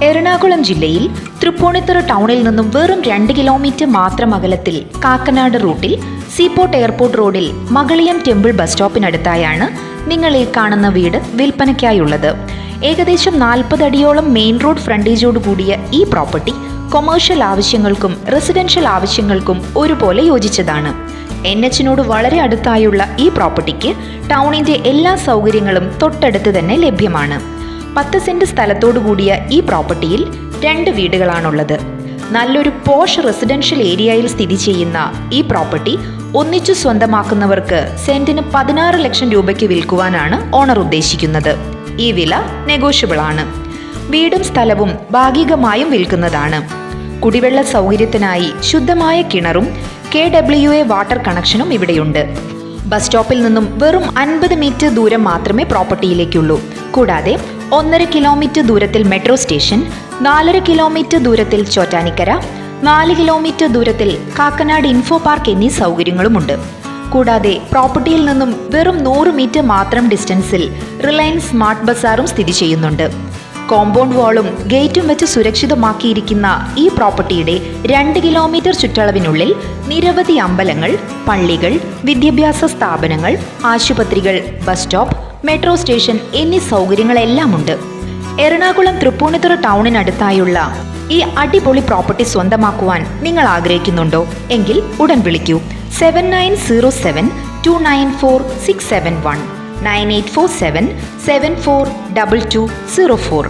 എറണാകുളം ജില്ലയിൽ തൃപ്പൂണിത്തുറ ടൗണിൽ നിന്നും വെറും 2 കിലോമീറ്റർ മാത്രം അകലത്തിൽ കാക്കനാട് റൂട്ടിൽ സീപോർട്ട് എയർപോർട്ട് റോഡിൽ മകളിയം ടെമ്പിൾ ബസ് സ്റ്റോപ്പിനടുത്തായാണ് നിങ്ങൾ ഈ കാണുന്ന വീട് വിൽപ്പനയ്ക്കായുള്ളത്. ഏകദേശം 40 അടിയോളം മെയിൻ റോഡ് ഫ്രണ്ടേജോട് കൂടിയ ഈ പ്രോപ്പർട്ടി കൊമേഴ്ഷ്യൽ ആവശ്യങ്ങൾക്കും റെസിഡൻഷ്യൽ ആവശ്യങ്ങൾക്കും ഒരുപോലെ യോജിച്ചതാണ്. NH-നോട് വളരെ അടുത്തായുള്ള ഈ പ്രോപ്പർട്ടിക്ക് ടൗണിന്റെ എല്ലാ സൗകര്യങ്ങളും തൊട്ടടുത്ത് തന്നെ ലഭ്യമാണ്. 10 സെന്റ് സ്ഥലത്തോടു കൂടിയ ഈ പ്രോപ്പർട്ടിയിൽ 2 വീടുകളാണുള്ളത്. നല്ലൊരു പോഷ് റെസിഡൻഷ്യൽ ഏരിയയിൽ സ്ഥിതി ചെയ്യുന്ന ഈ പ്രോപ്പർട്ടി ഒന്നിച്ചു സ്വന്തമാക്കുന്നവർക്ക് സെന്റിന് 16 ലക്ഷം രൂപയ്ക്ക് വിൽക്കുവാനാണ് ഓണർ ഉദ്ദേശിക്കുന്നത്. ഈ വില നെഗോഷ്യബിൾ ആണ്. വീടും സ്ഥലവും ഭാഗികമായും വിൽക്കുന്നതാണ്. കുടിവെള്ള സൗകര്യത്തിനായി ശുദ്ധമായ കിണറും KWA വാട്ടർ കണക്ഷനും ഇവിടെയുണ്ട്. ബസ് സ്റ്റോപ്പിൽ നിന്നും വെറും 50 മീറ്റർ ദൂരം മാത്രമേ പ്രോപ്പർട്ടിയിലേക്കുള്ളൂ. കൂടാതെ 1.5 കിലോമീറ്റർ ദൂരത്തിൽ മെട്രോ സ്റ്റേഷൻ, 4.5 കിലോമീറ്റർ ദൂരത്തിൽ ചോറ്റാനിക്കര, 4 കിലോമീറ്റർ ദൂരത്തിൽ കാക്കനാട് ഇൻഫോ പാർക്ക് എന്നീ സൗകര്യങ്ങളുമുണ്ട്. കൂടാതെ പ്രോപ്പർട്ടിയിൽ നിന്നും വെറും 100 മീറ്റർ മാത്രം ഡിസ്റ്റൻസിൽ റിലയൻസ് സ്മാർട്ട് ബസാറും സ്ഥിതി ചെയ്യുന്നുണ്ട്. കോമ്പൗണ്ട് വാളും ഗേറ്റും വെച്ച് സുരക്ഷിതമാക്കിയിരിക്കുന്ന ഈ പ്രോപ്പർട്ടിയുടെ 2 കിലോമീറ്റർ ചുറ്റളവിനുള്ളിൽ നിരവധി അമ്പലങ്ങൾ, പള്ളികൾ, വിദ്യാഭ്യാസ സ്ഥാപനങ്ങൾ, ആശുപത്രികൾ, ബസ് സ്റ്റോപ്പ്, മെട്രോ സ്റ്റേഷൻ എന്നീ സൗകര്യങ്ങളെല്ലാം ഉണ്ട്. എറണാകുളം തൃപ്പൂണിത്തുറ ടൗണിനടുത്തായുള്ള ഈ അടിപൊളി പ്രോപ്പർട്ടി സ്വന്തമാക്കുവാൻ നിങ്ങൾ ആഗ്രഹിക്കുന്നുണ്ടോ? എങ്കിൽ ഉടൻ വിളിക്കൂ. 7907-294-671 9847 742204.